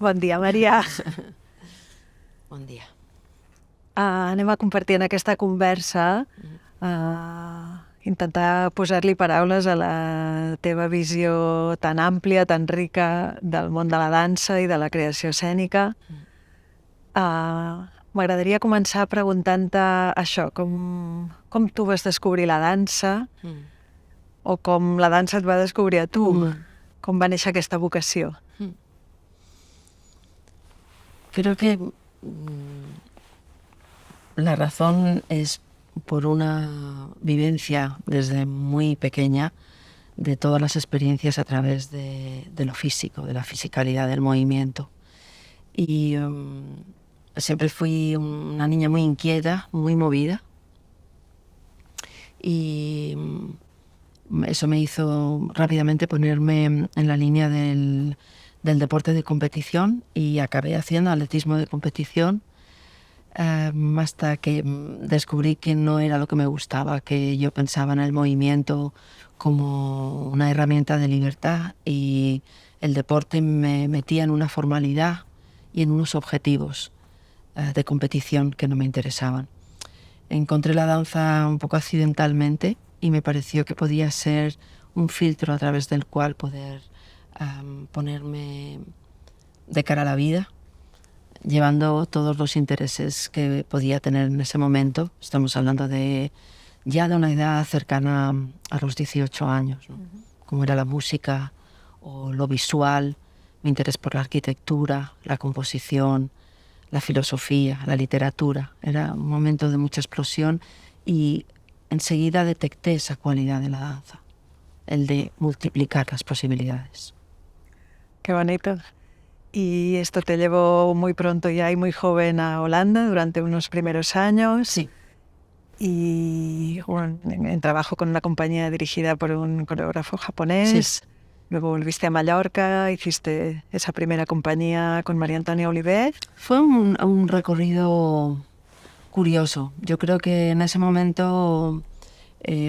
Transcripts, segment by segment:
Bon dia, Maria. Bon dia. Anem a compartir en aquesta conversa, intentar posar-li paraules a la teva visió tan àmplia, tan rica del món de la dansa i de la creació escènica. M'agradaria començar preguntant-te això, com tu vas descobrir la dansa o com la dansa et va descobrir a tu, com va néixer aquesta vocació. Creo que la razón es por una vivencia desde muy pequeña de todas las experiencias a través de lo físico, de la fisicalidad del movimiento. Y siempre fui una niña muy inquieta, muy movida. Y eso me hizo rápidamente ponerme en la línea del deporte de competición y acabé haciendo atletismo de competición hasta que descubrí que no era lo que me gustaba, que yo pensaba en el movimiento como una herramienta de libertad y el deporte me metía en una formalidad y en unos objetivos de competición que no me interesaban. Encontré la danza un poco accidentalmente y me pareció que podía ser un filtro a través del cual poder ponerme de cara a la vida, llevando todos los intereses que podía tener en ese momento. Estamos hablando ya de una edad cercana a los 18 años, ¿no? Como era la música o lo visual, mi interés por la arquitectura, la composición, la filosofía, la literatura. Era un momento de mucha explosión y enseguida detecté esa cualidad de la danza, el de multiplicar las posibilidades. Qué bonito. Y esto te llevó muy pronto ya y muy joven a Holanda durante unos primeros años. Sí. Y bueno, en trabajo con una compañía dirigida por un coreógrafo japonés. Sí. Luego volviste a Mallorca, hiciste esa primera compañía con María Antonia Oliver. Fue un recorrido curioso. Yo creo que en ese momento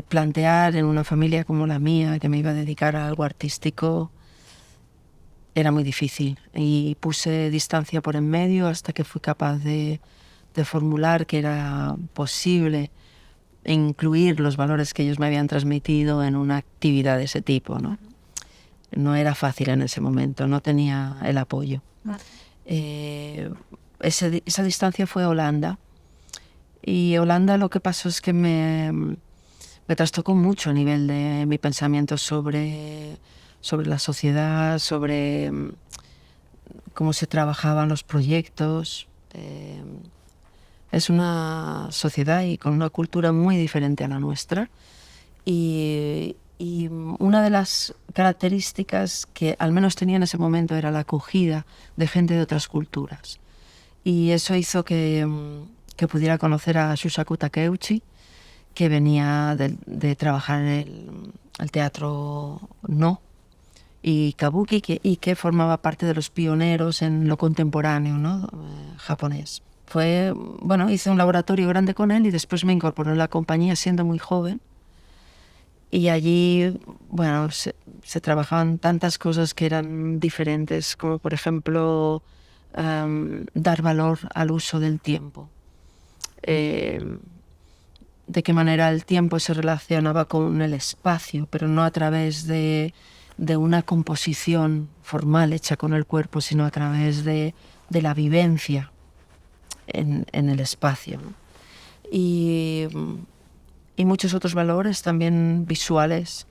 plantear en una familia como la mía que me iba a dedicar a algo artístico era muy difícil y puse distancia por en medio hasta que fui capaz de formular que era posible incluir los valores que ellos me habían transmitido en una actividad de ese tipo, ¿no? No era fácil en ese momento, no tenía el apoyo. Esa distancia fue Holanda. Y Holanda lo que pasó es que me trastocó mucho a nivel de mi pensamiento sobre la sociedad, sobre cómo se trabajaban los proyectos. Es una sociedad y con una cultura muy diferente a la nuestra. Y una de las características que al menos tenía en ese momento era la acogida de gente de otras culturas. Y eso hizo que pudiera conocer a Shusaku Takeuchi, que venía de trabajar en el teatro No y Kabuki, y que formaba parte de los pioneros en lo contemporáneo, ¿no? Japonés. Hice un laboratorio grande con él y después me incorporé en la compañía siendo muy joven. Y allí, se trabajaban tantas cosas que eran diferentes, como por ejemplo dar valor al uso del tiempo. De qué manera el tiempo se relacionaba con el espacio, pero no a través de una composición formal hecha con el cuerpo, sino a través de la vivencia en el espacio, ¿no? Y muchos otros valores también visuales,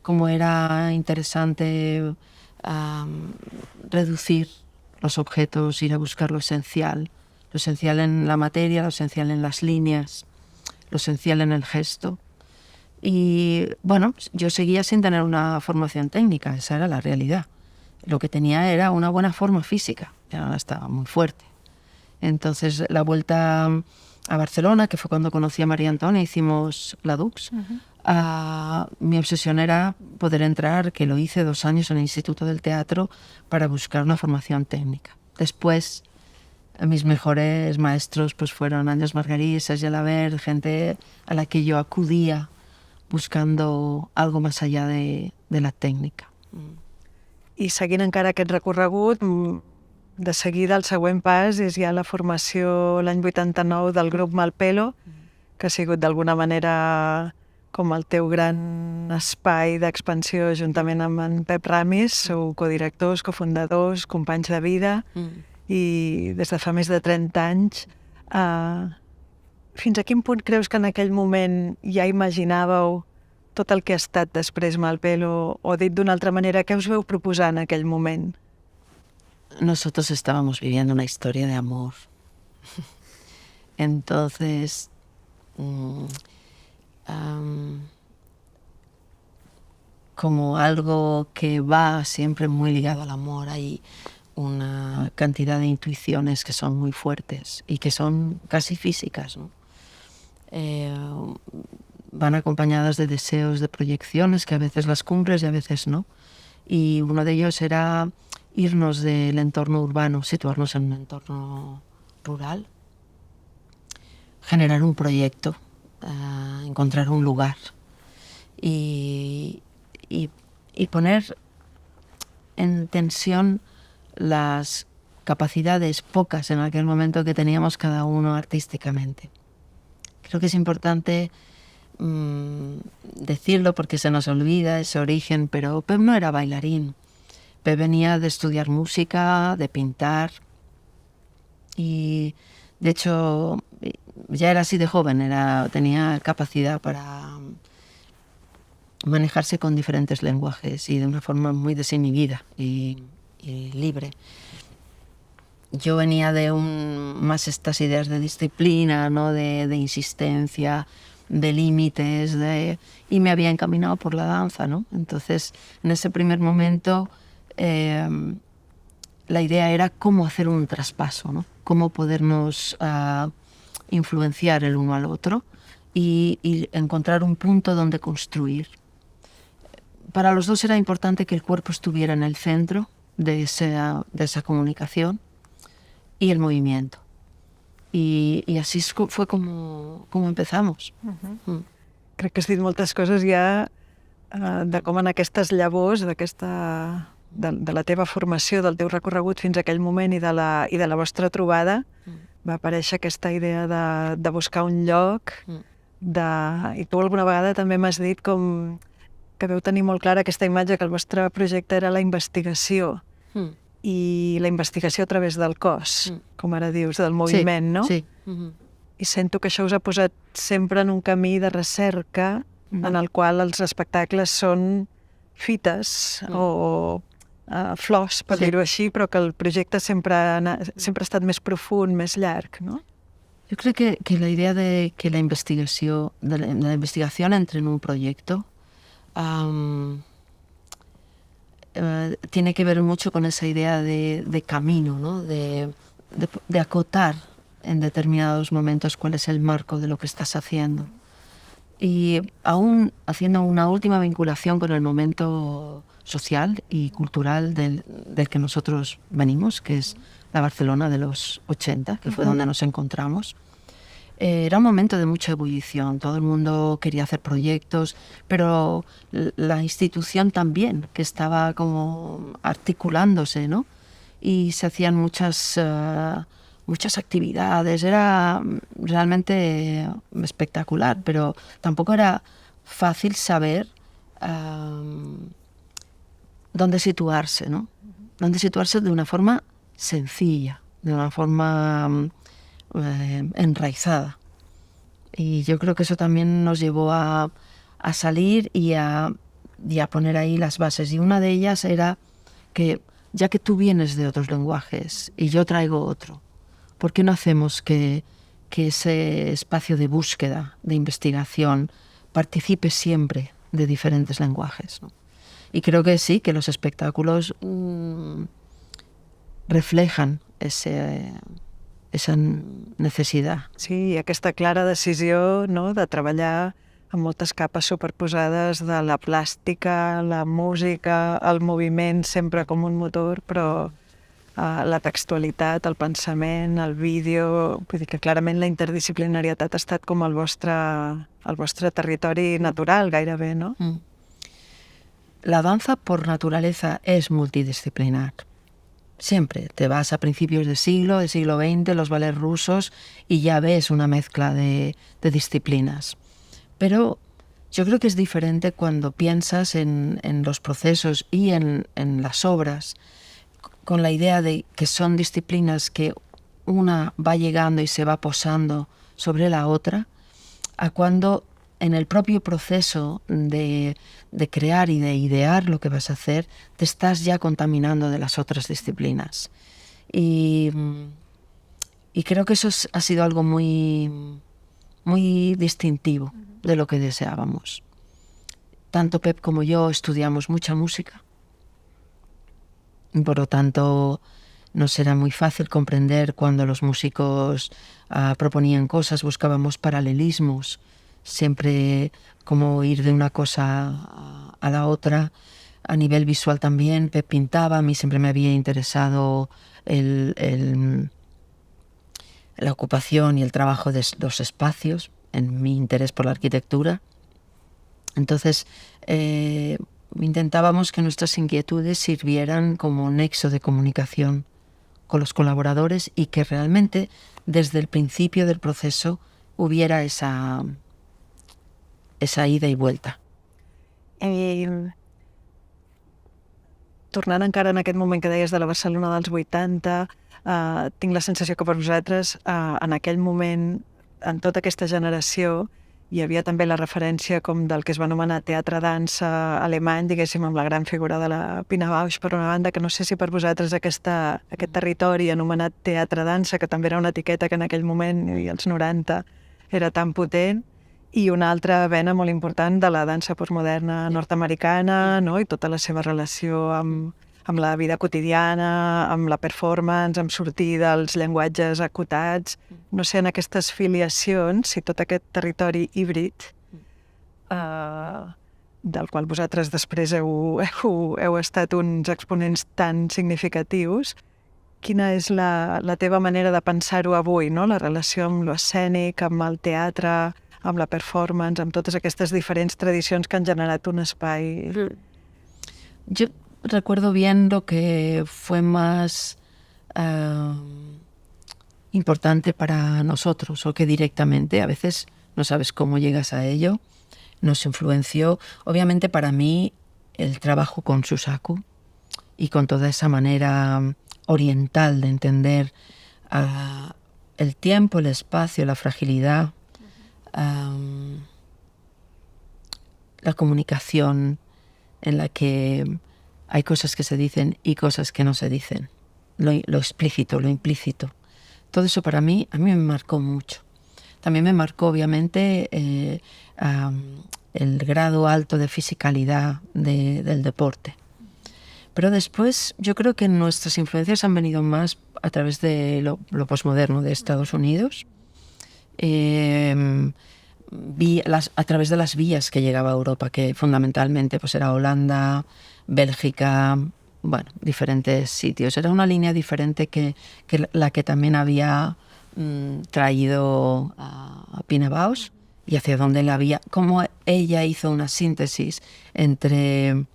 como era interesante reducir los objetos, ir a buscar lo esencial en la materia, lo esencial en las líneas, lo esencial en el gesto. Y yo seguía sin tener una formación técnica, esa era la realidad. Lo que tenía era una buena forma física, ya estaba muy fuerte. Entonces la vuelta a Barcelona, que fue cuando conocí a María Antonia, hicimos la Dux. Mi obsesión era poder entrar, que lo hice 2 años en el Instituto del Teatro, para buscar una formación técnica. Después, mis mejores maestros pues fueron Àngels Margarit, Sergi Alabert, gente a la que yo acudía buscando algo más allá de la técnica. I seguint encara aquest recorregut, de seguida el següent pas és ja la formació l'any 89 del grup Malpelo, que ha sigut d'alguna manera com el teu gran espai d'expansió juntament amb en Pep Ramis. Sou codirectors, cofundadors, companys de vida i des de fa més de 30 anys. Fins a quin punt creus que en aquell moment ja imaginàveu tot el que ha estat després Malpelo, o dit d'una altra manera, què us veu proposar en aquell moment? Nosotros estábamos viviendo una historia de amor. Entonces, como algo que va siempre muy ligado al amor, hay una cantidad de intuiciones que son muy fuertes y que son casi físicas, ¿no? Van acompañadas de deseos, de proyecciones, que a veces las cumples y a veces no. Y uno de ellos era irnos del entorno urbano, situarnos en un entorno rural, generar un proyecto, encontrar un lugar y poner en tensión las capacidades pocas en aquel momento que teníamos cada uno artísticamente. Creo que es importante decirlo porque se nos olvida ese origen, pero Pep no era bailarín. Pep venía de estudiar música, de pintar, y de hecho ya era así de joven, tenía capacidad para manejarse con diferentes lenguajes y de una forma muy desinhibida y libre. Yo venía de más estas ideas de disciplina, ¿no? de insistencia, de límites, y me había encaminado por la danza, ¿no? Entonces, en ese primer momento, la idea era cómo hacer un traspaso, ¿no? Cómo podernos influenciar el uno al otro y encontrar un punto donde construir. Para los dos era importante que el cuerpo estuviera en el centro de esa comunicación y el movimiento. I així fue como empezamos. Crec que has dit moltes coses ja de com en aquestes llavors de la teva formació, del teu recorregut fins a aquell moment i de la vostra trobada va aparèixer aquesta idea de buscar un lloc i tu alguna vegada també m'has dit com que veu tenir molt clara aquesta imatge que el vostre projecte era la investigació i la investigació a través del cos, com ara dius, del moviment, no? Sí. I sento que això us ha posat sempre en un camí de recerca en el qual els espectacles són fites o flors, per dir-ho així, però que el projecte sempre ha estat més profund, més llarg, no? Yo creo que la idea de que la investigación entre en un proyecto tiene que ver mucho con esa idea de camino, ¿no? de acotar en determinados momentos cuál es el marco de lo que estás haciendo. Y aún haciendo una última vinculación con el momento social y cultural del que nosotros venimos, que es la Barcelona de los 80, que fue donde nos encontramos. Era un momento de mucha ebullición, todo el mundo quería hacer proyectos, pero la institución también, que estaba como articulándose, ¿no? Y se hacían muchas actividades, era realmente espectacular, pero tampoco era fácil saber dónde situarse, ¿no? Dónde situarse de una forma sencilla, de una forma enraizada. Y yo creo que eso también nos llevó a salir y a poner ahí las bases. Y una de ellas era que, ya que tú vienes de otros lenguajes y yo traigo otro, ¿por qué no hacemos que ese espacio de búsqueda, de investigación, participe siempre de diferentes lenguajes, ¿no? Y creo que sí, que los espectáculos reflejan esa necessitat. Sí, i aquesta clara decisió, no?, de treballar amb moltes capes superposades de la plàstica, la música, el moviment sempre com un motor, però la textualitat, el pensament, el vídeo... Vull dir que clarament la interdisciplinarietat ha estat com el vostre territori natural, gairebé, no? La danza por naturaleza es multidisciplinar. Siempre. Te vas a principios del siglo XX, los ballets rusos, y ya ves una mezcla de disciplinas. Pero yo creo que es diferente cuando piensas en los procesos y en las obras, con la idea de que son disciplinas que una va llegando y se va posando sobre la otra, a cuando en el propio proceso de crear y de idear lo que vas a hacer, te estás ya contaminando de las otras disciplinas. Y creo que eso ha sido algo muy, muy distintivo de lo que deseábamos. Tanto Pep como yo estudiamos mucha música, y por lo tanto nos era muy fácil comprender cuando los músicos proponían cosas, buscábamos paralelismos, siempre como ir de una cosa a la otra. A nivel visual también, Pep pintaba, a mí siempre me había interesado la ocupación y el trabajo de los espacios, en mi interés por la arquitectura. Entonces, intentábamos que nuestras inquietudes sirvieran como nexo de comunicación con los colaboradores y que realmente desde el principio del proceso hubiera esa ida y vuelta. Tornant encara en aquest moment que deies de la Barcelona dels 80, tinc la sensació que per vosaltres, en aquell moment, en tota aquesta generació, hi havia també la referència com del que es va anomenar teatre-dansa alemany, diguéssim, amb la gran figura de la Pina Bausch, per una banda, que no sé si per vosaltres aquest territori anomenat teatre-dansa, que també era una etiqueta que en aquell moment, i als 90, era tan potent, i una altra vena molt important de la dansa postmoderna nord-americana, no? I tota la seva relació amb la vida quotidiana, amb la performance, amb sortir dels llenguatges acotats. No sé, en aquestes filiacions, si tot aquest territori híbrid, del qual vosaltres després heu estat uns exponents tan significatius, quina és la teva manera de pensar-ho avui, no? La relació amb l'escènic, amb el teatre, amb la performance, amb totes aquestes diferents tradicions que han generat un espai. Yo recuerdo bien lo que fue más importante para nosotros, o que directamente, a veces no sabes cómo llegas a ello, nos influenció. Obviamente para mí el trabajo con Susaku y con toda esa manera oriental de entender el tiempo, el espacio, la fragilidad, la comunicación en la que hay cosas que se dicen y cosas que no se dicen, lo explícito, lo implícito. Todo eso para mí, a mí me marcó mucho. También me marcó, obviamente, el grado alto de fisicalidad del deporte. Pero después yo creo que nuestras influencias han venido más a través de lo posmoderno de Estados Unidos, a través de las vías que llegaba a Europa, que fundamentalmente pues era Holanda, Bélgica, bueno, diferentes sitios. Era una línea diferente que la que también había traído a Pina Bausch, y hacia donde la había, como ella hizo una síntesis entre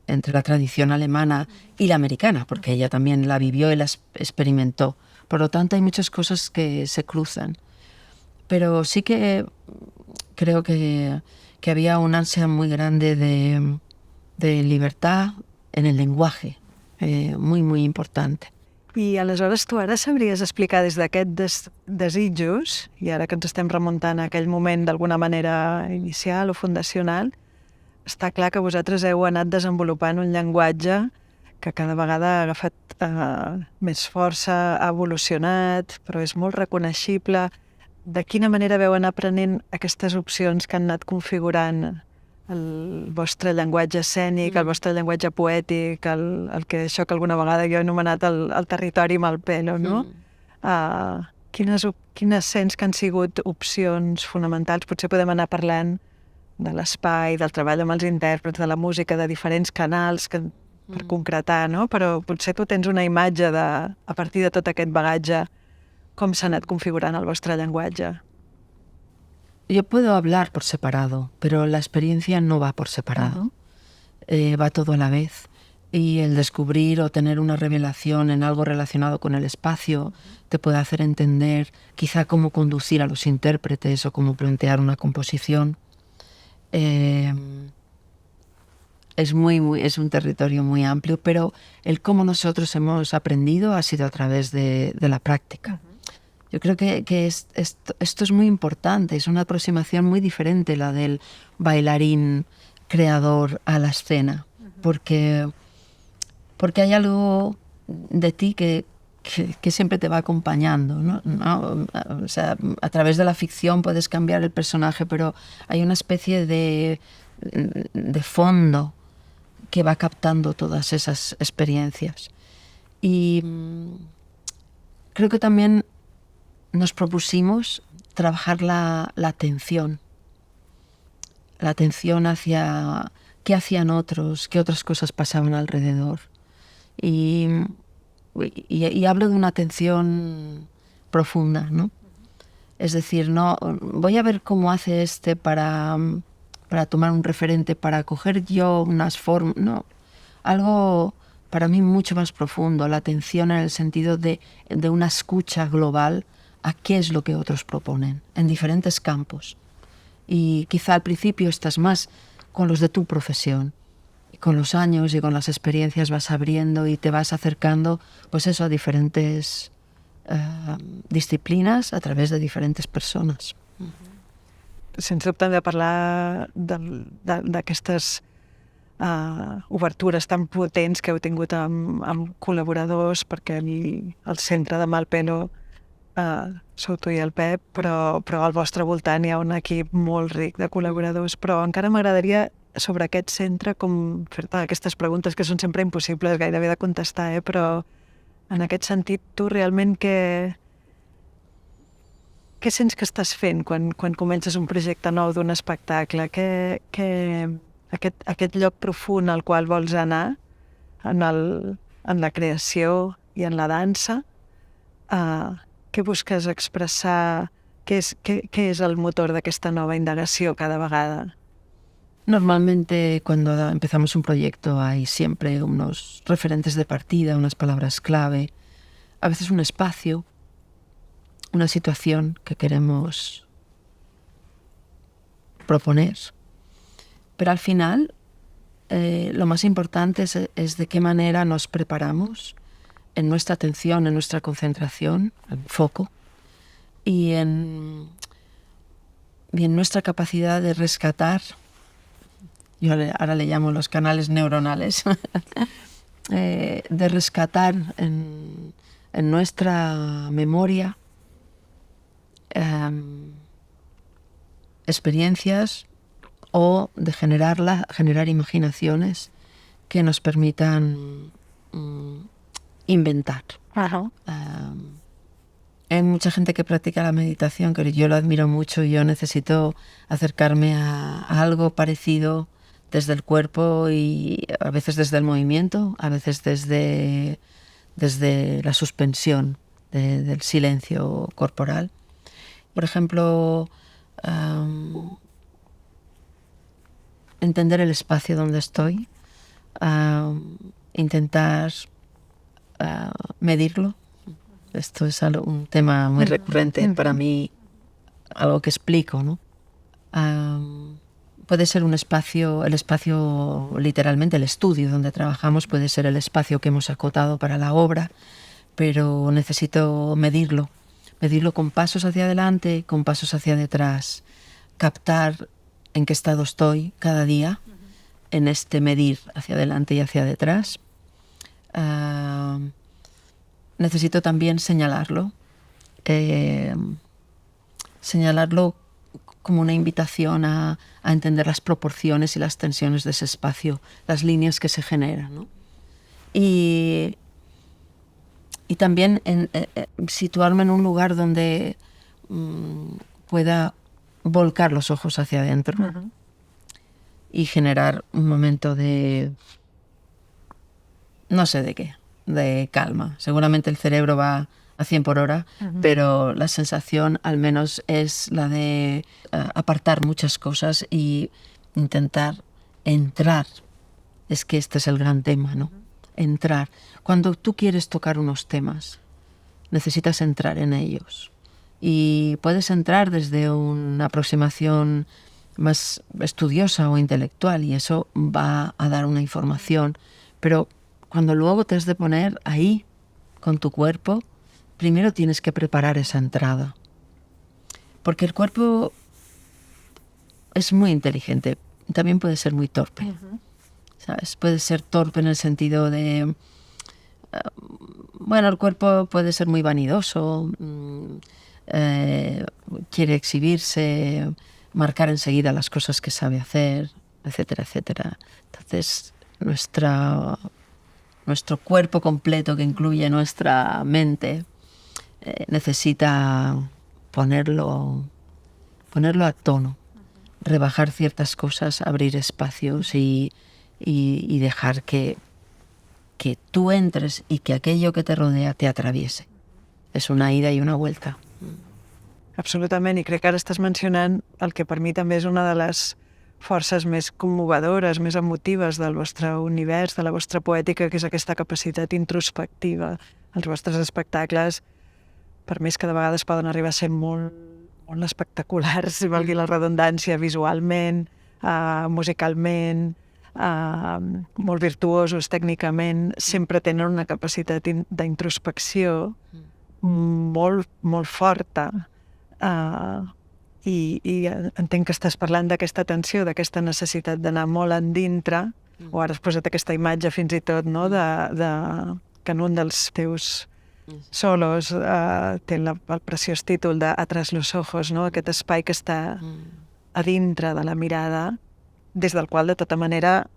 la tradición alemana y la americana, porque ella también la vivió y la experimentó. Por lo tanto, hay muchas cosas que se cruzan. Pero sí que creo que había un ansia muy grande de libertad en el lenguaje, muy, muy importante. I aleshores tu ara sabries explicar des d'aquests desitjos, i ara que ens estem remuntant a aquell moment d'alguna manera inicial o fundacional, està clar que vosaltres heu anat desenvolupant un llenguatge que cada vegada ha agafat més força, ha evolucionat, però és molt reconeixible. De quina manera veu anar aprenent aquestes opcions que han anat configurant el vostre llenguatge escènic, el vostre llenguatge poètic, això que alguna vegada jo he anomenat el territori amb el pelo, no? Quines sents que han sigut opcions fonamentals? Potser podem anar parlant de l'espai, del treball amb els intèrprets, de la música, de diferents canals per concretar, no? Però potser tu tens una imatge a partir de tot aquest bagatge, com s'ha anat configurant el vostre llenguatge. Yo puedo hablar por separado, pero la experiencia no va por separado. Va todo a la vez. y el descubrir o tener una revelación en algo relacionado con el espacio te puede hacer entender quizá cómo conducir a los intérpretes o cómo plantear una composición. Es un territorio muy amplio, pero el cómo nosotros hemos aprendido ha sido a través de la práctica. Yo creo que esto es muy importante, es una aproximación muy diferente la del bailarín creador a la escena, porque hay algo de ti que siempre te va acompañando, ¿no? O sea, a través de la ficción puedes cambiar el personaje, pero hay una especie de fondo que va captando todas esas experiencias. Y creo que también nos propusimos trabajar la atención hacia qué hacían otros, qué otras cosas pasaban alrededor. Y hablo de una atención profunda, ¿no? Es decir, no voy a ver cómo hace para tomar un referente, para coger yo unas formas, no, algo para mí mucho más profundo, la atención en el sentido de una escucha global a qué es lo que otros proponen en diferentes campos. Y quizá al principio estás más con los de tu profesión, y con los años y con las experiencias vas abriendo y te vas acercando, pues eso, a diferentes disciplines a través de diferentes persones. Sens dubte hem de parlar d'aquestes obertures tan potents que heu tingut amb col·laboradors, perquè el centre de Malpelo sou tu i el Pep, però al vostre voltant hi ha un equip molt ric de col·laboradors. Però encara m'agradaria, sobre aquest centre, com fer-te aquestes preguntes que són sempre impossibles gairebé de contestar, però en aquest sentit, tu realment què sents que estàs fent quan comences un projecte nou d'un espectacle? Aquest lloc profund al qual vols anar en la creació i en la dansa, què busques expressar? Què és el motor d'aquesta nova indagació cada vegada? Normalmente cuando empezamos un proyecto hay siempre unos referentes de partida, unas palabras clave, a veces un espacio, una situación que queremos proponer. Pero al final lo más importante es de qué manera nos preparamos en nuestra atención, en nuestra concentración, en foco, y en nuestra capacidad de rescatar, yo ahora le llamo los canales neuronales, de rescatar en nuestra memoria experiencias o de generar imaginaciones que nos permitan inventar. Ajá. Hay mucha gente que practica la meditación, que yo lo admiro mucho, y yo necesito acercarme a algo parecido desde el cuerpo y a veces desde el movimiento, a veces desde la suspensión del silencio corporal. Por ejemplo, entender el espacio donde estoy, intentar medirlo. Esto es un tema muy recurrente para mí, algo que explico, ¿no? Puede ser el espacio literalmente, el estudio donde trabajamos, puede ser el espacio que hemos acotado para la obra, pero necesito medirlo con pasos hacia adelante, con pasos hacia detrás, captar en qué estado estoy cada día, en este medir hacia adelante y hacia detrás. Necesito también señalarlo como una invitación a entender las proporciones y las tensiones de ese espacio, las líneas que se generan, ¿no? Y también situarme en un lugar donde pueda volcar los ojos hacia adentro y generar un momento de, no sé de qué, de calma. Seguramente el cerebro va a 100 por hora, pero la sensación al menos es la de apartar muchas cosas y intentar entrar. Es que este es el gran tema, ¿no? entrar. Cuando tú quieres tocar unos temas, necesitas entrar en ellos. Y puedes entrar desde una aproximación más estudiosa o intelectual y eso va a dar una información. Pero cuando luego te has de poner ahí con tu cuerpo, primero tienes que preparar esa entrada. Porque el cuerpo es muy inteligente, también puede ser muy torpe. ¿Sabes? Puede ser torpe en el sentido de... bueno, el cuerpo puede ser muy vanidoso, quiere exhibirse, marcar enseguida las cosas que sabe hacer, etcétera, etcétera. Entonces, nuestro cuerpo completo, que incluye nuestra mente, necesita ponerlo a tono, rebajar ciertas cosas, abrir espacios y dejar que tú entres y que aquello que te rodea te atraviese. És una ida i una vuelta. Absolutament, i crec que ara estàs mencionant el que per mi també és una de les forces més commovedores, més emotives del vostre univers, de la vostra poètica, que és aquesta capacitat introspectiva. Els vostres espectacles, per més que de vegades poden arribar a ser molt, molt espectaculars, si valgui la redundància, visualment, musicalment, molt virtuosos tècnicament, sempre tenen una capacitat d'introspecció molt, molt forta. I entenc que estàs parlant d'aquesta tensió, d'aquesta necessitat d'anar molt endintre, o ara has posat aquesta imatge fins i tot, no?, que en un dels teus solos té el preciós títol de Atrás los ojos, no?, aquest espai que està a dintre de la mirada, des del qual, de tota manera,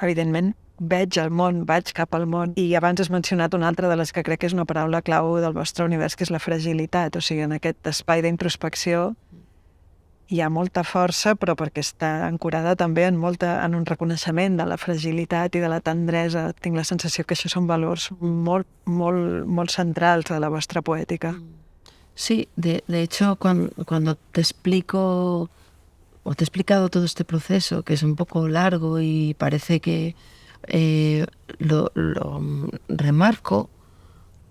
evidentment, veig el món, vaig cap al món. I abans has mencionat una altra de les que crec que és una paraula clau del vostre univers, que és la fragilitat. O sigui, en aquest espai d'introspecció hi ha molta força, però perquè està ancorada també en un reconeixement de la fragilitat i de la tendresa. Tinc la sensació que això són valors molt, molt, molt centrals de la vostra poètica. Sí, de hecho, cuando te explico o te he explicado todo este proceso, que es un poco largo y parece que lo remarco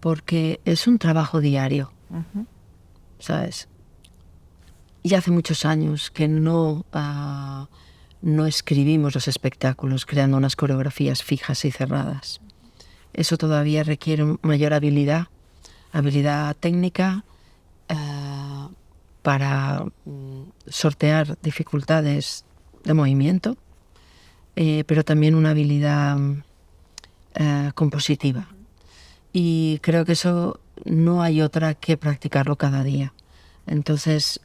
porque es un trabajo diario, ¿sabes? Y hace muchos años que no escribimos los espectáculos creando unas coreografías fijas y cerradas. Eso todavía requiere mayor habilidad técnica, para sortear dificultades de movimiento, pero también una habilidad compositiva. Y creo que eso no hay otra que practicarlo cada día. Entonces,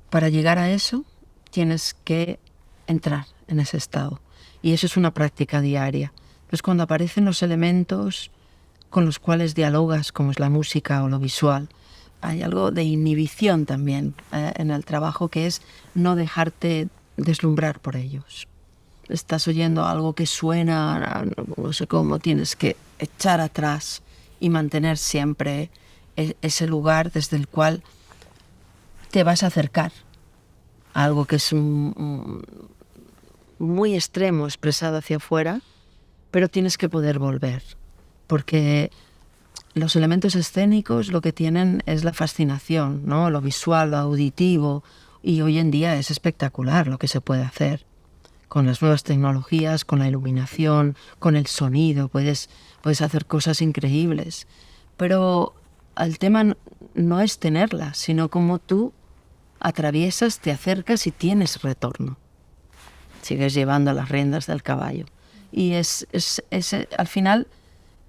para llegar a eso, tienes que entrar en ese estado. Y eso es una práctica diaria. Entonces, cuando aparecen los elementos con los cuales dialogas, como es la música o lo visual, hay algo de inhibición también en el trabajo, que es no dejarte deslumbrar por ellos. Estás oyendo algo que suena, no sé cómo, tienes que echar atrás y mantener siempre ese lugar desde el cual te vas a acercar a algo que es muy extremo expresado hacia afuera, pero tienes que poder volver, porque los elementos escénicos lo que tienen es la fascinación, ¿no? Lo visual, lo auditivo, y hoy en día es espectacular lo que se puede hacer con las nuevas tecnologías, con la iluminación, con el sonido, puedes hacer cosas increíbles. Pero el tema no es tenerla, sino cómo tú atraviesas, te acercas y tienes retorno. Sigues llevando las riendas del caballo. Y al final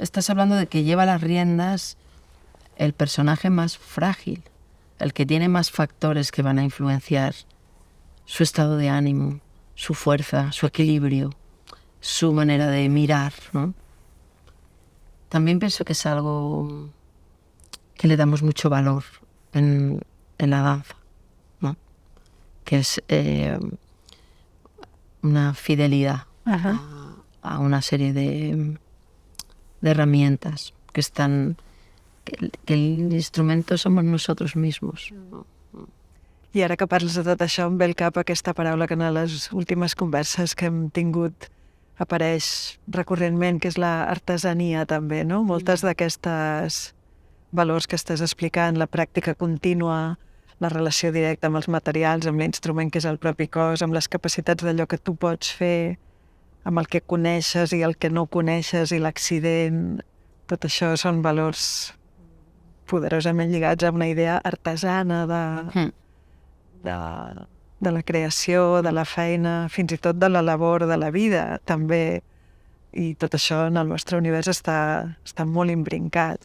estás hablando de que lleva las riendas el personaje más frágil, el que tiene más factores que van a influenciar su estado de ánimo, su fuerza, su equilibrio, su manera de mirar, ¿no? También pienso que es algo que le damos mucho valor en la danza, ¿no? Que es una fidelidad a una serie de herramientas que están, que el instrumento somos nosotros mismos. I ara que parles de tot això em ve al cap aquesta paraula que en les últimes converses que hem tingut apareix recurrentment, que és l'artesania també, no? Moltes d'aquestes valors que estàs explicant, la pràctica contínua, la relació directa amb els materials, amb l'instrument que és el propi cos, amb les capacitats d'allò que tu pots fer, amb el que coneixes i el que no coneixes i l'accident, tot això són valors poderosament lligats a una idea artesana de la creació, de la feina, fins i tot de la labor, de la vida, també. I tot això en el vostre univers està molt imbrincat.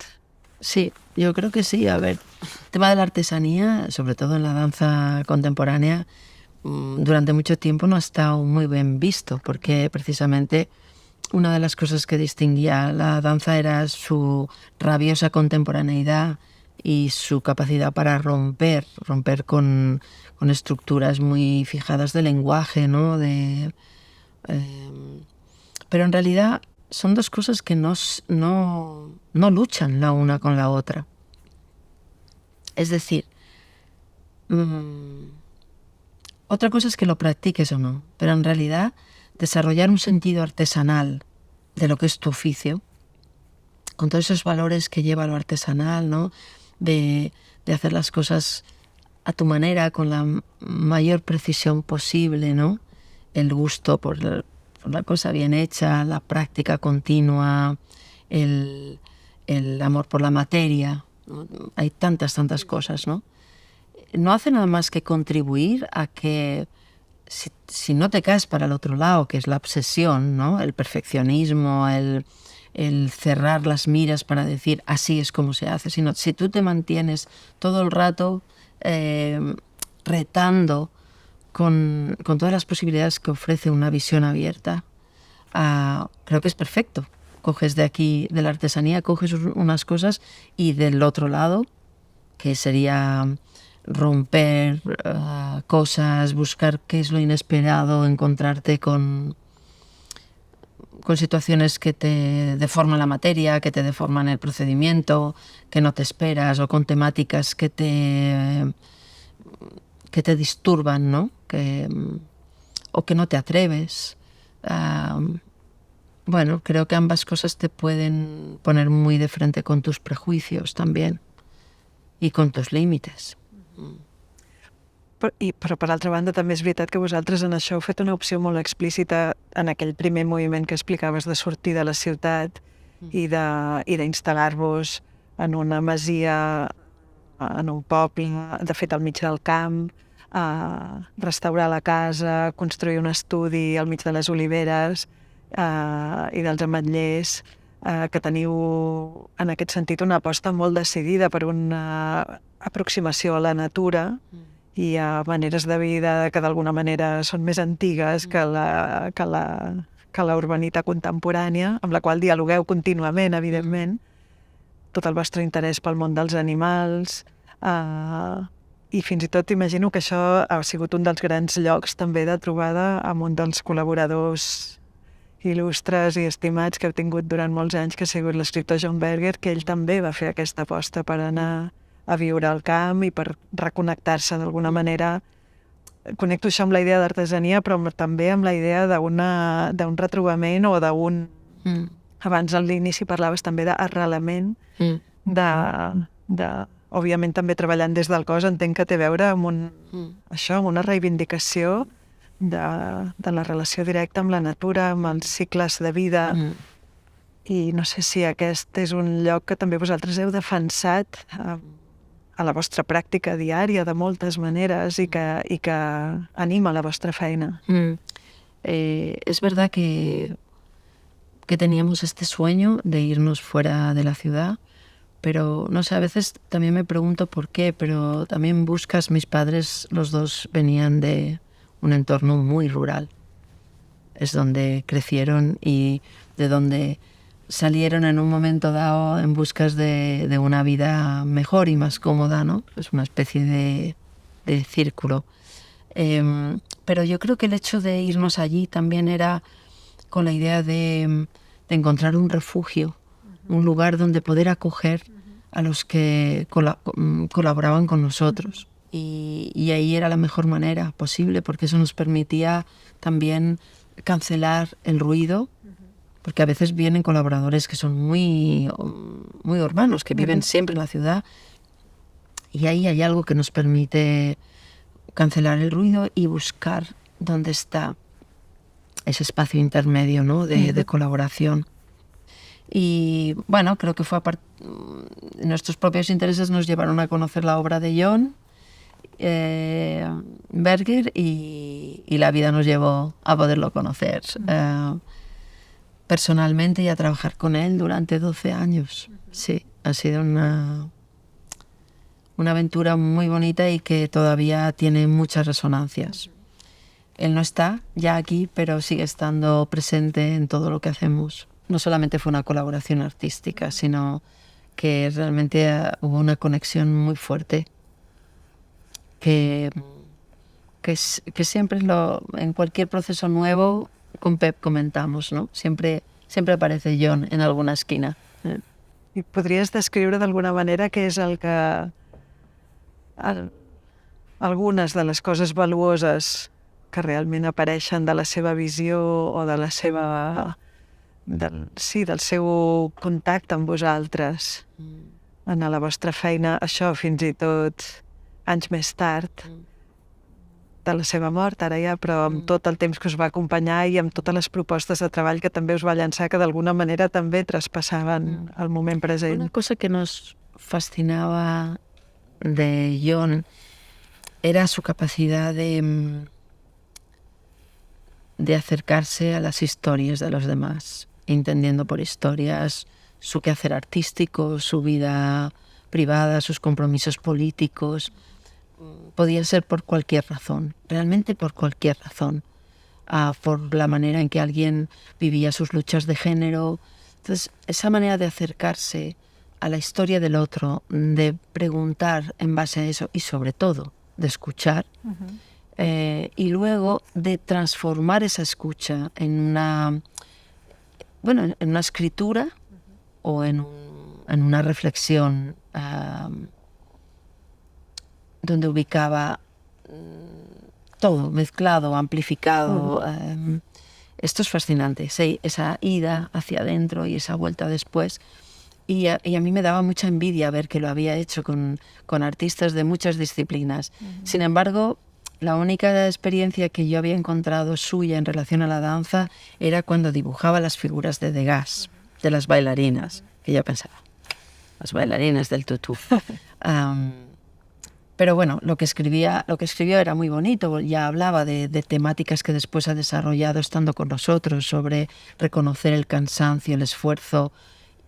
Sí, yo creo que sí. A ver, el tema de la artesanía, sobre todo en la danza contemporánea, durante mucho tiempo no ha estado muy bien visto, porque precisamente una de las cosas que distinguía a la danza era su rabiosa contemporaneidad y su capacidad para romper con estructuras muy fijadas de lenguaje, ¿no? Pero en realidad son dos cosas que no luchan la una con la otra. Es decir, otra cosa es que lo practiques o no, pero en realidad desarrollar un sentido artesanal de lo que es tu oficio, con todos esos valores que lleva lo artesanal, ¿no? De hacer las cosas a tu manera, con la mayor precisión posible, ¿no? El gusto por la cosa bien hecha, la práctica continua, el amor por la materia, ¿no? Hay tantas cosas, ¿no? No hace nada más que contribuir a que si no te caes para el otro lado, que es la obsesión, ¿no? El perfeccionismo, el cerrar las miras para decir así es como se hace, sino si tú te mantienes todo el rato retando con todas las posibilidades que ofrece una visión abierta, creo que es perfecto. Coges de aquí, de la artesanía, coges unas cosas y del otro lado, que sería romper cosas, buscar qué es lo inesperado, encontrarte con situaciones que te deforman la materia, que te deforman el procedimiento, que no te esperas, o con temáticas que te disturban, ¿no? O que no te atreves. Bueno, creo que ambas cosas te pueden poner muy de frente con tus prejuicios también y con tus límites. Però per altra banda també és veritat que vosaltres en això heu fet una opció molt explícita en aquell primer moviment que explicaves de sortir de la ciutat i d'instal·lar-vos en una masia, en un poble, de fet al mig del camp, restaurar la casa, construir un estudi al mig de les oliveres i dels ametllers, que teniu en aquest sentit una aposta molt decidida per una aproximació a la natura i a maneres de vida que d'alguna manera són més antigues que la urbanitat contemporània, amb la qual dialogueu contínuament, evidentment, tot el vostre interès pel món dels animals, i fins i tot imagino que això ha sigut un dels grans llocs també de trobada amb un dels col·laboradors il·lustres i estimats que heu tingut durant molts anys, que ha sigut l'escriptor John Berger, que ell també va fer aquesta aposta per anar a viure al camp i per reconnectar-se d'alguna manera. Connecto això amb la idea d'artesania, però també amb la idea d'un retrobament o d'un... Abans a l'inici parlaves també d'arrelament, òbviament també treballant des del cos, entenc que té a veure amb això, amb una reivindicació de la relació directa amb la natura, amb els cicles de vida. I no sé si aquest és un lloc que també vosaltres heu defensat a la vostra pràctica diària de moltes maneres y que anima la vostra feina. Es verdad que teníamos este sueño de irnos fuera de la ciudad, pero no sé, a veces también me pregunto por qué, pero también buscas, mis padres, los dos venían de un entorno muy rural. Es donde crecieron y de donde salieron en un momento dado en buscas de una vida mejor y más cómoda, ¿no? Es una especie de círculo. Pero yo creo que el hecho de irnos allí también era con la idea de encontrar un refugio, un lugar donde poder acoger a los que colaboraban con nosotros. Y ahí era la mejor manera posible, porque eso nos permitía también cancelar el ruido, porque a veces vienen colaboradores que son muy urbanos, que viven siempre en la ciudad, y ahí hay algo que nos permite cancelar el ruido y buscar dónde está ese espacio intermedio, ¿no? de colaboración. Y bueno, creo que fue nuestros propios intereses nos llevaron a conocer la obra de John Berger y la vida nos llevó a poderlo conocer personalmente y a trabajar con él durante 12 años. Sí, ha sido una aventura muy bonita y que todavía tiene muchas resonancias. Él no está ya aquí, pero sigue estando presente en todo lo que hacemos. No solamente fue una colaboración artística, sino que realmente hubo una conexión muy fuerte que siempre en cualquier proceso nuevo con Pep comentamos, ¿no? Siempre aparece John en alguna esquina. I podries descriure d'alguna manera què és el que... algunes de les coses valuoses que realment apareixen de la seva visió o de la seva... del seu contacte amb vosaltres en la vostra feina, això fins i tot anys més tard de la seva mort, ara ja, però amb tot el temps que us va acompanyar i amb totes les propostes de treball que també us va llançar, que d'alguna manera també traspassaven el moment present. Una cosa que nos fascinaba de John era su capacidad de acercarse a las historias de los demás, entendiendo por historias su quehacer artístico, su vida privada, sus compromisos políticos. Podía ser por cualquier razón, realmente por cualquier razón, por la manera en que alguien vivía sus luchas de género. Entonces, esa manera de acercarse a la historia del otro, de preguntar en base a eso y sobre todo de escuchar, y luego de transformar esa escucha en una escritura o en una reflexión donde ubicaba todo mezclado, amplificado. Esto es fascinante, esa ida hacia adentro y esa vuelta después. Y a mí me daba mucha envidia ver que lo había hecho con artistas de muchas disciplinas. Sin embargo, la única experiencia que yo había encontrado suya en relación a la danza era cuando dibujaba las figuras de Degas, de las bailarinas, que yo pensaba, las bailarinas del tutú. Pero bueno, lo que escribió era muy bonito, ya hablaba de temáticas que después ha desarrollado estando con nosotros, sobre reconocer el cansancio, el esfuerzo,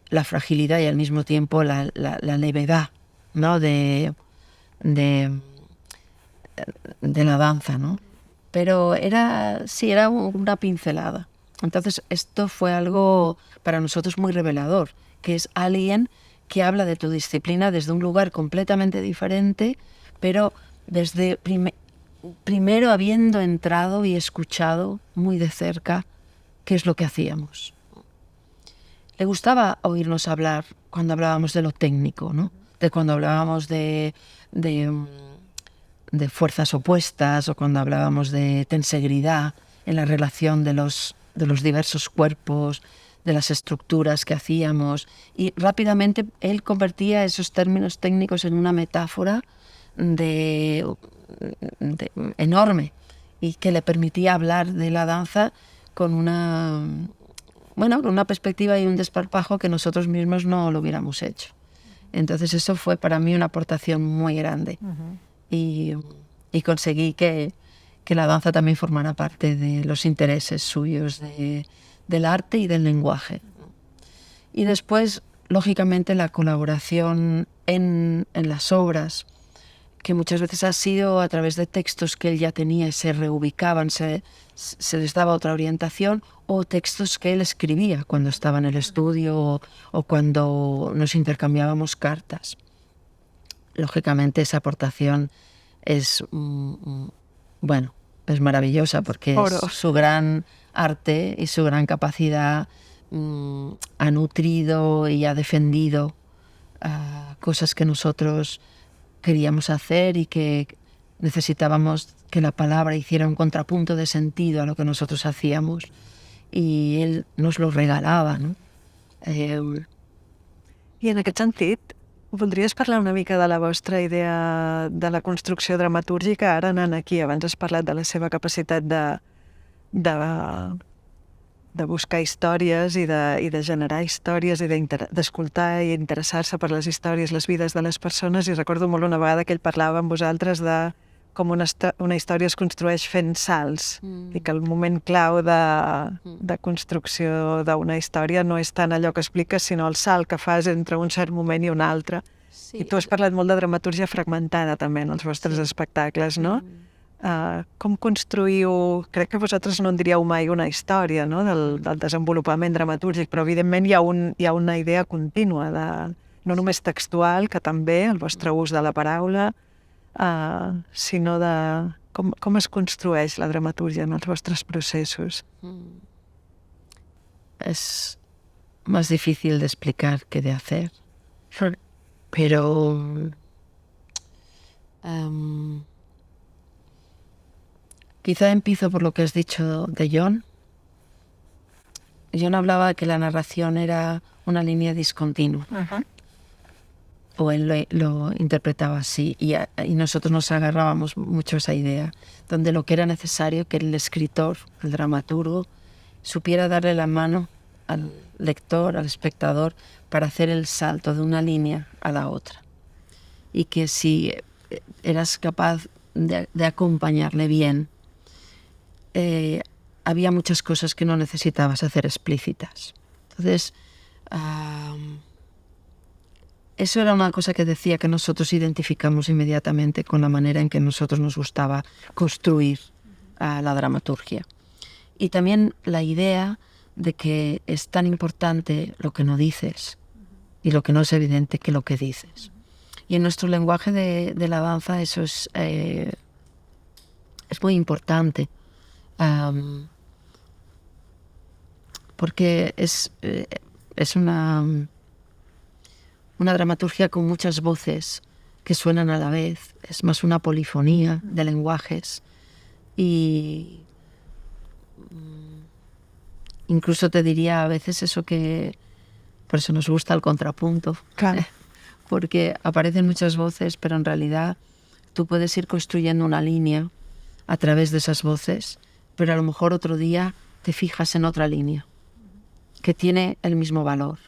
la fragilidad y al mismo tiempo la levedad, ¿no? de la danza, ¿no? Pero era una pincelada. Entonces esto fue algo para nosotros muy revelador, que es alguien que habla de tu disciplina desde un lugar completamente diferente, pero desde primero habiendo entrado y escuchado muy de cerca qué es lo que hacíamos. Le gustaba oírnos hablar cuando hablábamos de lo técnico, ¿no? De cuando hablábamos de fuerzas opuestas o cuando hablábamos de tensegridad en la relación de los diversos cuerpos, de las estructuras que hacíamos, y rápidamente él convertía esos términos técnicos en una metáfora enorme y que le permitía hablar de la danza con una perspectiva y un desparpajo que nosotros mismos no lo hubiéramos hecho. Entonces eso fue para mí una aportación muy grande. Y conseguí que la danza también formara parte de los intereses suyos del arte y del lenguaje. Y después, lógicamente, la colaboración en las obras, que muchas veces ha sido a través de textos que él ya tenía y se reubicaban, se les daba otra orientación, o textos que él escribía cuando estaba en el estudio o cuando nos intercambiábamos cartas. Lógicamente esa aportación es maravillosa porque es su gran arte y su gran capacidad. Ha nutrido y ha defendido cosas que nosotros queríamos hacer y que necesitábamos que la palabra hiciera un contrapunto de sentido a lo que nosotros hacíamos, y él nos lo regalava, no? I en aquest sentit, voldries parlar una mica de la vostra idea de la construcció dramatúrgica, ara anant aquí? Abans has parlat de la seva capacitat de, de buscar històries i de generar històries i d'escoltar i interessar-se per les històries, les vides de les persones, i recordo molt una vegada que ell parlava amb vosaltres de com una història es construeix fent salts, i que el moment clau de construcció d'una història no és tant allò que expliques, sinó el salt que fas entre un cert moment i un altre. Sí. I tu has parlat molt de dramatúrgia fragmentada també en els vostres espectacles, no? Com construïu... Crec que vosaltres no en diríeu mai una història, no?, del desenvolupament dramatúrgic, però evidentment hi ha una idea contínua, no només textual, que també el vostre ús de la paraula, sinó de com es construeix la dramatúrgia en els vostres processos. Es más difícil de explicar que de hacer, pero quizá empiezo por lo que has dicho de John. John hablaba de que la narración era una línea discontinua. O él lo interpretaba así, y nosotros nos agarrábamos mucho a esa idea, donde lo que era necesario que el escritor, el dramaturgo, supiera darle la mano al lector, al espectador, para hacer el salto de una línea a la otra. Y que si eras capaz de acompañarle bien, había muchas cosas que no necesitabas hacer explícitas. Entonces, eso era una cosa que decía que nosotros identificamos inmediatamente con la manera en que nosotros nos gustaba construir la dramaturgia. Y también la idea de que es tan importante lo que no dices y lo que no es evidente que lo que dices. Y en nuestro lenguaje de la danza eso es muy importante, porque es una dramaturgia con muchas voces que suenan a la vez, es más una polifonía de lenguajes, y incluso te diría a veces eso, que por eso nos gusta el contrapunto, claro. Porque aparecen muchas voces, pero en realidad tú puedes ir construyendo una línea a través de esas voces, pero a lo mejor otro día te fijas en otra línea que tiene el mismo valor.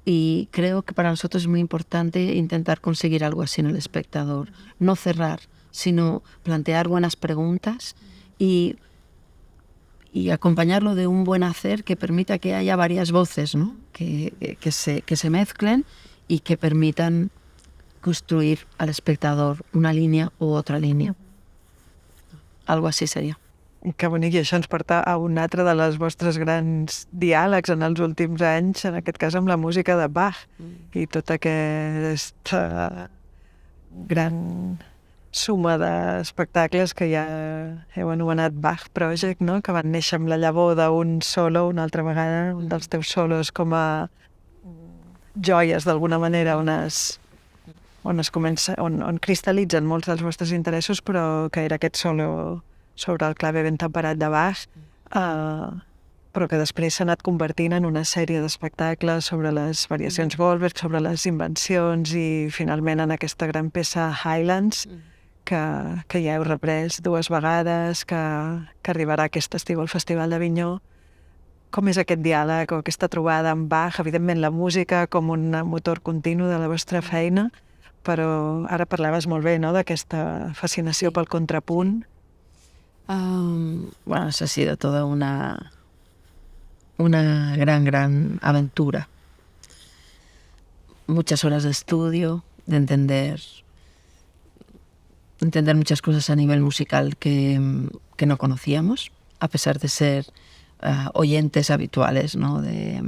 Y creo que para nosotros es muy importante intentar conseguir algo así en el espectador. No cerrar, sino plantear buenas preguntas y acompañarlo de un buen hacer que permita que haya varias voces, ¿no? que se mezclen y que permitan construir al espectador una línea u otra línea. Algo así seria. Que bonic, i això ens porta a un altre de les vostres grans diàlegs en els últims anys, en aquest cas amb la música de Bach, i tota aquesta gran suma d'espectacles que ja heu anomenat Bach Project, no?, que van néixer amb la llavor d'un solo, una altra vegada, un dels teus solos com a joies d'alguna manera on cristal·litzen molts dels vostres interessos, però que era aquest solo sobre el clave ben temperat de Bach, però que després s'ha anat convertint en una sèrie d'espectacles sobre les variacions Goldberg, sobre les invencions, i finalment en aquesta gran peça Highlands, que ja heu reprès 2 vegades, que arribarà aquest estiu al Festival d'Avinyó. Com és aquest diàleg o aquesta trobada amb Bach? Evidentment la música com un motor continu de la vostra feina, però ara parlaves molt bé, no?, d'aquesta fascinació pel contrapunt. Bueno, eso ha sido toda una gran aventura. Muchas horas de estudio, de entender muchas cosas a nivel musical que no conocíamos, a pesar de ser oyentes habituales, ¿no?, de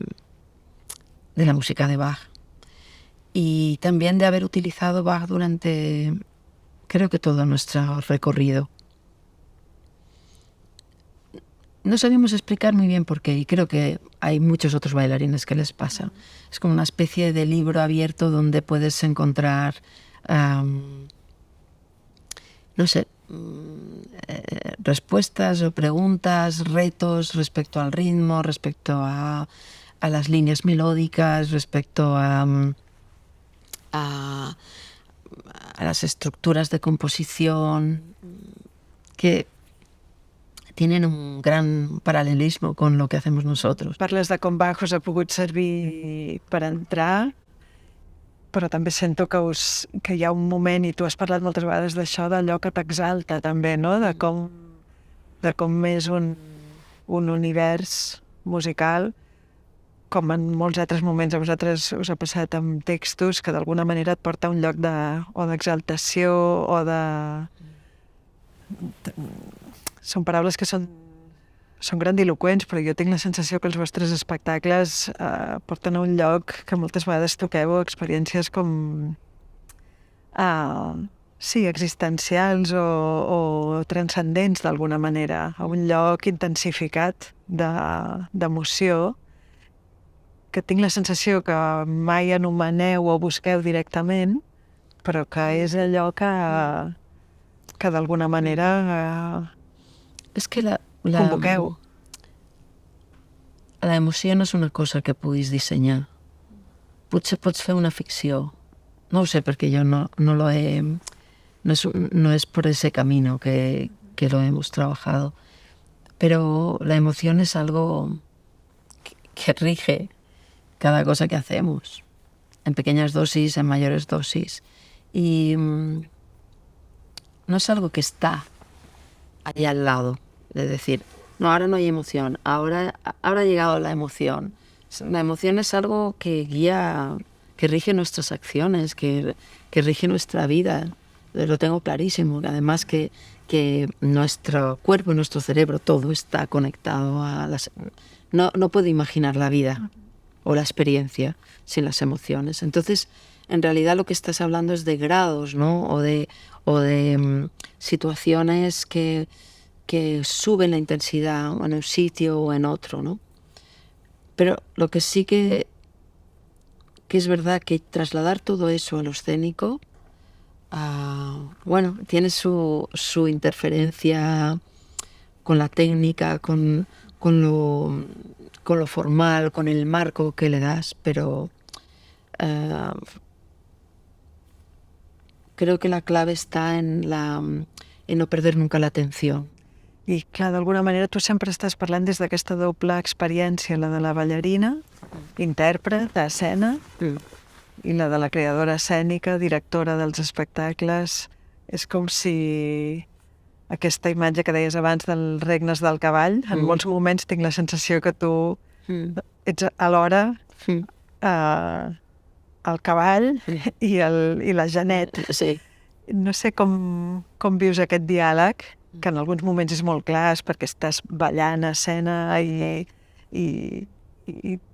la música de Bach. Y también de haber utilizado Bach durante, creo que todo nuestro recorrido. No sabíamos explicar muy bien por qué, y creo que hay muchos otros bailarines que les pasa. Es como una especie de libro abierto donde puedes encontrar, no sé, respuestas o preguntas, retos respecto al ritmo, respecto a las líneas melódicas, respecto a las estructuras de composición, que tienen un gran paral·lelisme con lo que hacemos nosotros. Parles de com Bajos ha pogut servir per entrar, però també sento que hi ha un moment, i tu has parlat moltes vegades d'això, d'allò que t'exalta també, no? De com és un univers musical, com en molts altres moments a vosaltres us ha passat amb textos, que d'alguna manera et porta a un lloc d'exaltació o de... Són paraules que són grandiloquents, però jo tinc la sensació que els vostres espectacles porten a un lloc que moltes vegades toqueu experiències com... sí, existencials o transcendents d'alguna manera, a un lloc intensificat d'emoció, que tinc la sensació que mai anomeneu o busqueu directament, però que és allò que d'alguna manera és que convoqueu. La emoció no és una cosa que puguis dissenyar. Potser pots fer una ficció. No ho sé, perquè jo no lo he... No es por ese camino que lo hemos trabajado. Pero la emoción es algo que rige cada cosa que hacemos. En pequeñas dosis, en mayores dosis. Y no es algo que está ahí al lado. De decir, no, ahora no hay emoción, ahora ha llegado la emoción. La emoción es algo que guía, que rige nuestras acciones, que rige nuestra vida. Lo tengo clarísimo, que además que nuestro cuerpo y nuestro cerebro, todo está conectado a las... No puedo imaginar la vida o la experiencia sin las emociones. Entonces, en realidad lo que estás hablando es de grados, ¿no? O de situaciones que suben la intensidad en un sitio o en otro, ¿no? Pero lo que sí que es verdad que trasladar todo eso a lo escénico, bueno, tiene su interferencia con la técnica, con lo formal, con el marco que le das, pero creo que la clave está en no perder nunca la atención. I, clar, d'alguna manera tu sempre estàs parlant des d'aquesta doble experiència, la de la ballarina, intèrpret, escena, i la de la creadora escènica, directora dels espectacles. És com si aquesta imatge que deies abans dels regnes del cavall, en molts moments tinc la sensació que tu ets alhora el cavall i la Janet. Sí. No sé com vius aquest diàleg, que en alguns moments és molt clar, perquè estàs ballant a escena i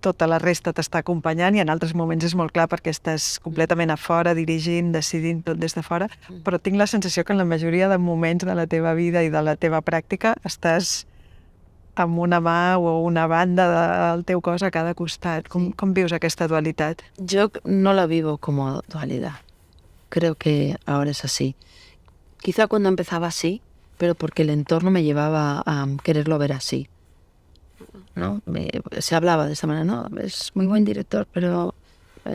tota la resta t'està acompanyant, i en altres moments és molt clar perquè estàs completament a fora, dirigint, decidint tot des de fora, però tinc la sensació que en la majoria de moments de la teva vida i de la teva pràctica estàs amb una mà o una banda del teu cos a cada costat. Com vius aquesta dualitat? Yo no la vivo como dualidad. Creo que ahora es así. Quizá cuando empezaba así, pero porque el entorno me llevaba a quererlo ver así, ¿no? Se hablaba de esta manera, no, es muy buen director, pero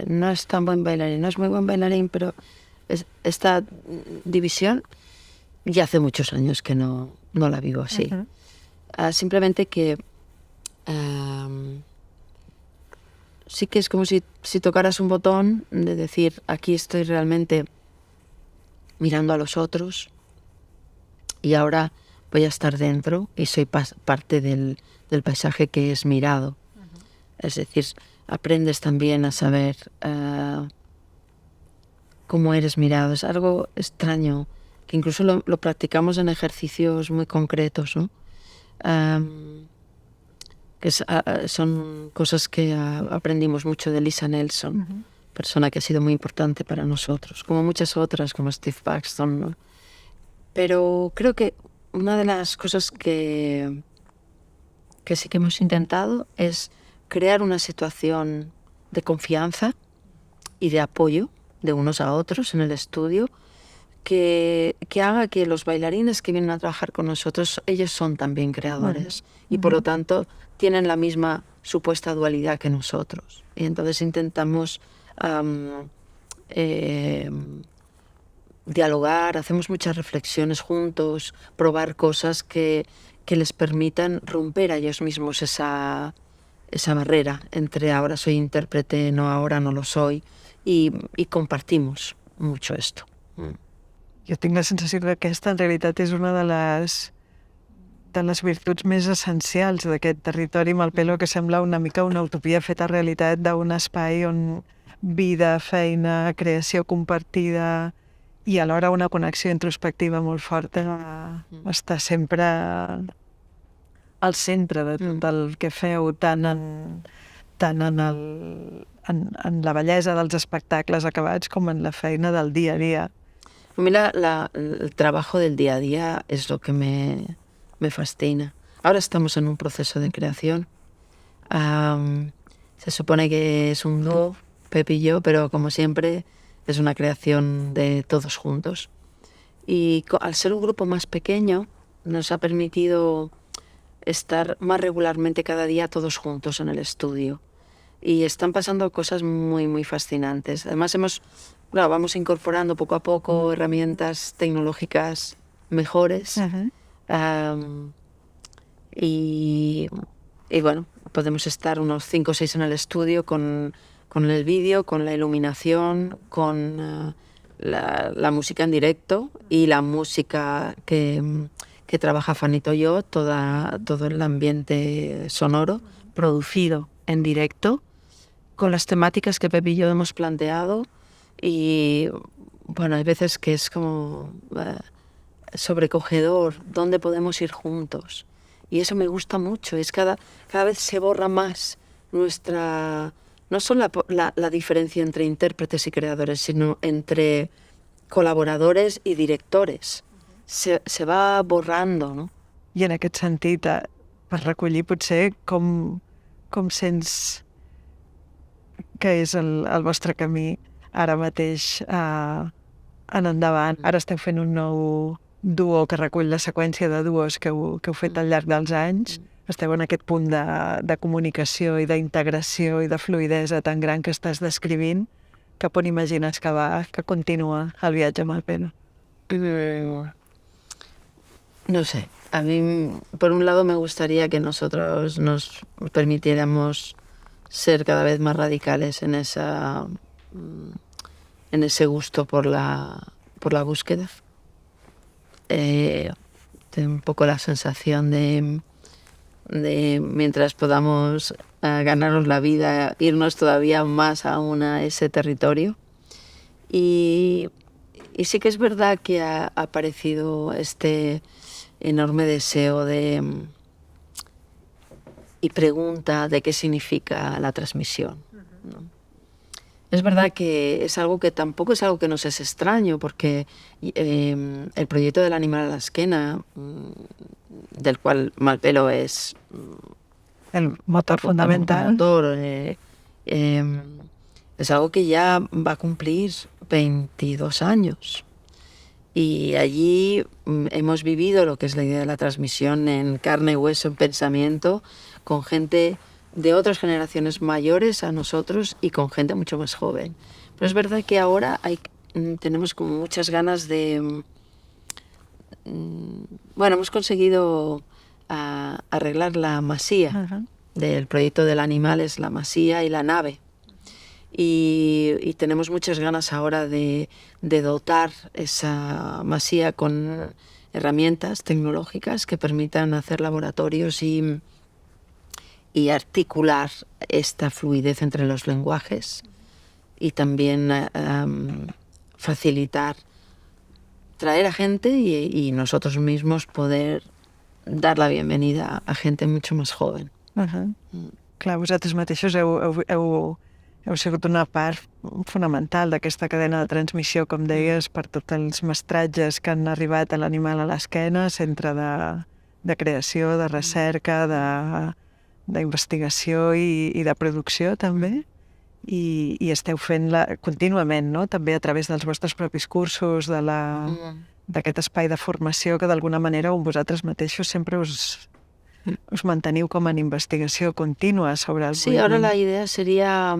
no es tan buen bailarín, no es muy buen bailarín, pero esta división ya hace muchos años que no la vivo así. Simplemente que sí que es como si tocaras un botón de decir, aquí estoy realmente mirando a los otros, y ahora voy a estar dentro y soy parte del paisaje que es mirado. Es decir, aprendes también a saber cómo eres mirado. Es algo extraño, que incluso lo practicamos en ejercicios muy concretos, ¿no? Que son cosas que aprendimos mucho de Lisa Nelson, persona que ha sido muy importante para nosotros, como muchas otras, como Steve Paxton, ¿no? Pero creo que una de las cosas que sí que hemos intentado es crear una situación de confianza y de apoyo de unos a otros en el estudio, que haga que los bailarines que vienen a trabajar con nosotros, ellos son también creadores y por lo tanto tienen la misma supuesta dualidad que nosotros. Y entonces intentamos dialogar, hacemos muchas reflexiones juntos, probar cosas que les permitan romper a ellos mismos esa barrera entre ahora soy intérprete, no, ahora no lo soy, y compartimos mucho esto. Jo tinc la sensació que aquesta en realitat és una de les virtuts més essencials d'aquest territori Malpelo, que sembla una mica una utopia feta realitat d'un espai on vida, feina, creació compartida i alhora una connexió introspectiva molt forta està sempre al centre de tot el que feu, tant en la bellesa dels espectacles acabats com en la feina del dia a dia. Mira, el trabajo del día a día es lo que me fascina. Ahora estamos en un proceso de creación. Se supone que es un dúo, Pep y yo, pero como siempre es una creación de todos juntos. Y al ser un grupo más pequeño, nos ha permitido estar más regularmente cada día todos juntos en el estudio. Y están pasando cosas muy, muy fascinantes. Además vamos incorporando poco a poco herramientas tecnológicas mejores. Y bueno, podemos estar unos 5 o 6 en el estudio con el vídeo, con la iluminación, con la música en directo y la música que trabaja Fanito y yo, todo el ambiente sonoro producido en directo con las temáticas que Pep y yo hemos planteado. Y bueno, hay veces que es como sobrecogedor, dónde podemos ir juntos. Y eso me gusta mucho, es cada vez se borra más nuestra, no solo la diferencia entre intérpretes y creadores, sino entre colaboradores i directores. Se va borrando, no? I en aquest sentit, per recollir potser com sents que és el vostre camí ara mateix en endavant. Ara esteu fent un nou duo que recull la seqüència de duos que heu fet al llarg dels anys. Esteu en aquest punt de comunicació i d'integració i de fluïdesa tan gran que estàs descrivint. Cap on imagines que continua el viatge amb el Malpelo? No sé, a mí por un lado me gustaría que nosotros nos permitiéramos ser cada vez más radicales en ese gusto por la búsqueda. Tengo un poco la sensación de mientras podamos ganarnos la vida, irnos todavía más aún a ese territorio. Y sí que es verdad que ha aparecido este enorme deseo y pregunta de qué significa la transmisión, ¿no? Es verdad que es algo que tampoco es algo que nos es extraño, porque el proyecto del Animal a la Esquena, del cual Malpelo es el motor fundamental. Es algo que ya va a cumplir 22 años. Y allí hemos vivido lo que es la idea de la transmisión en carne y hueso, en pensamiento, con gente de otras generaciones mayores a nosotros y con gente mucho más joven. Pero es verdad que ahora tenemos como muchas ganas de... Bueno, hemos conseguido arreglar la masía del proyecto del Animal, es la masía y la nave. Y tenemos muchas ganas ahora de dotar esa masía con herramientas tecnológicas que permitan hacer laboratorios y articular esta fluidez entre los lenguajes y también facilitar, traer a gente y nosotros mismos poder dar la bienvenida a gente mucho más joven. Clar, vosaltres mateixos heu sigut una part fonamental d'aquesta cadena de transmissió, com deies, per tots els mestratges que han arribat a l'Animal a l'Esquena, centre de creació, de recerca, d'investigació i de producció també. i esteu fent-la contínuament, no? També a través dels vostres propis cursos, d'aquest espai de formació que d'alguna manera vosaltres mateixos sempre us manteniu com en investigació contínua sobre el Sí, ahora la idea sería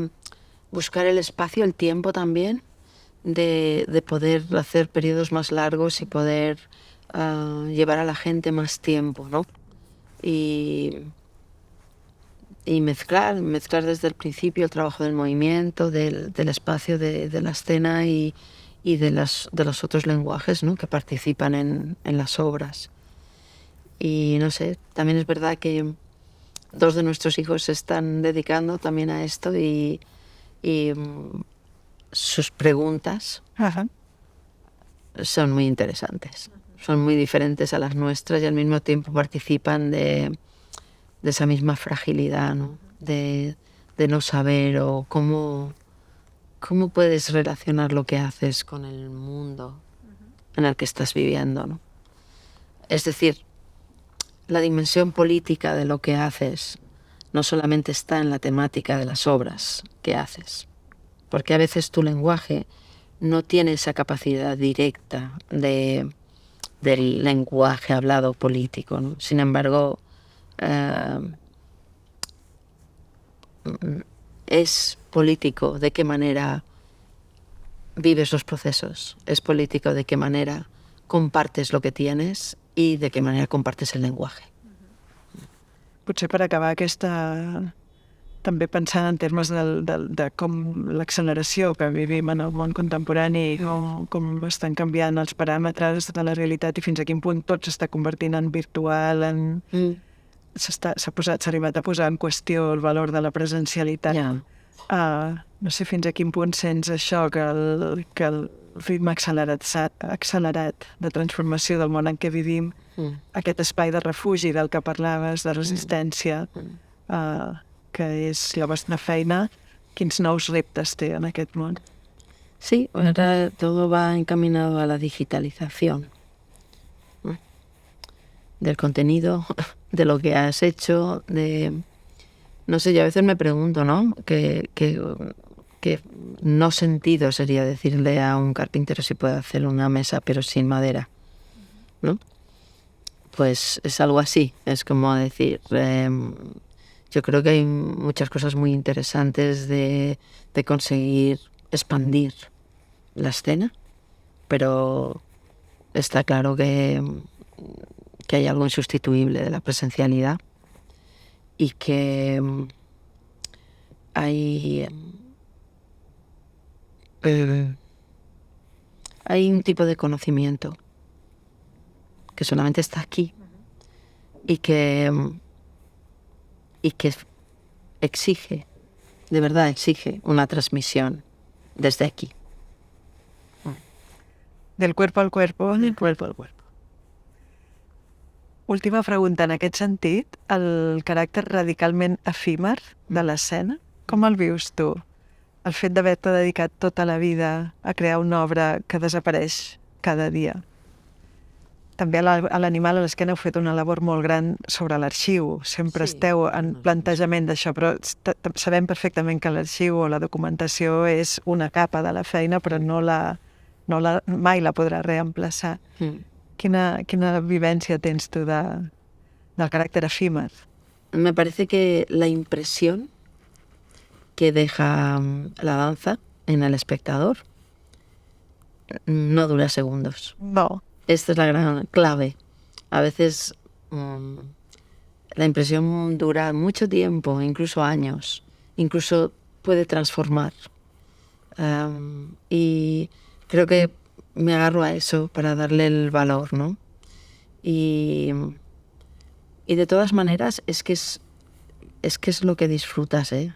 buscar el espacio, el tiempo también, de poder hacer periodos más largos y poder llevar a la gente más tiempo, ¿no? Y mezclar desde el principio el trabajo del movimiento, del espacio de la escena y de los otros lenguajes, ¿no? Que participan en las obras. Y no sé, también es verdad que 2 de nuestros hijos se están dedicando también a esto y sus preguntas son muy interesantes, son muy diferentes a las nuestras y al mismo tiempo participan de esa misma fragilidad, ¿no? De no saber o cómo puedes relacionar lo que haces con el mundo en el que estás viviendo, ¿no? Es decir, la dimensión política de lo que haces no solamente está en la temática de las obras que haces, porque a veces tu lenguaje no tiene esa capacidad directa del lenguaje hablado político, ¿no? Sin embargo, es político de qué manera vives los procesos, es político de qué manera compartes lo que tienes i de qué manera compartes el lenguaje. Potser per acabar aquesta... també pensant en termes de com l'acceleració que vivim en el món contemporani, com estan canviant els paràmetres de la realitat i fins a quin punt tot s'està convertint en virtual, s'ha arribat a posar en qüestió el valor de la presencialitat. No sé fins a quin punt sents això, que el ritme accelerat de transformació del món en què vivim, aquest espai de refugi del que parlaves, de resistència, que és la vostra feina, quins nous reptes té en aquest món? Sí, ahora todo va encaminado a la digitalización, ¿no? Del contenido, de lo que has hecho, no sé, yo a veces me pregunto, ¿no? Que no sentido sería decirle a un carpintero si puede hacer una mesa pero sin madera, ¿no? Pues es algo así, es como decir, yo creo que hay muchas cosas muy interesantes de conseguir expandir la escena, pero está claro que hay algo insustituible de la presencialidad y que hay un tipo de conocimiento que solamente está aquí y que exige, de verdad exige una transmisión desde aquí. Del cuerpo al cuerpo, del cuerpo al cuerpo. Última pregunta, en aquest sentit, el caràcter radicalment efímer de l'escena, com el vius tu? El fet d'haver-te dedicat tota la vida a crear una obra que desapareix cada dia. També a l'Animal a l'esquena heu fet una labor molt gran sobre l'arxiu. Sempre esteu en plantejament d'això, però sabem perfectament que l'arxiu o la documentació és una capa de la feina, però mai la podrà reemplaçar. Quina vivència tens tu del caràcter efímer? Me parece que la impresión que deja la danza en el espectador no dura segundos. No. Esta es la gran clave. A veces la impresión dura mucho tiempo, incluso años, incluso puede transformar. Y creo que me agarro a eso para darle el valor, ¿no? Y de todas maneras es que es lo que disfrutas, ¿eh?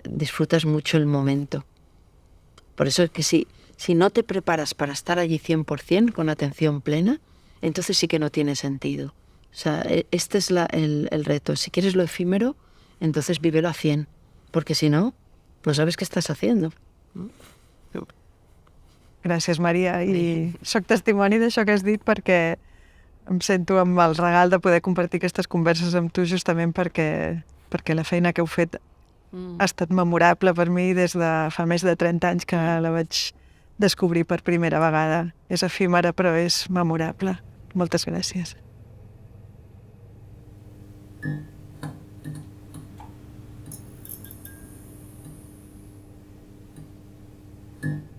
Disfrutas mucho el momento. Por eso es que si no te preparas para estar allí 100% con atención plena, entonces sí que no tiene sentido. O sea, este es el reto. Si quieres lo efímero, entonces vívelo a 100, porque si no, no sabes qué estás haciendo. Gràcies, Maria. I soc testimoni d'això que has dit perquè em sento amb el regal de poder compartir aquestes converses amb tu justament perquè la feina que heu fet ha estat memorable per mi des de fa més de 30 anys que la vaig descobrir per primera vegada. És efímera, però és memorable. Moltes gràcies. Mm.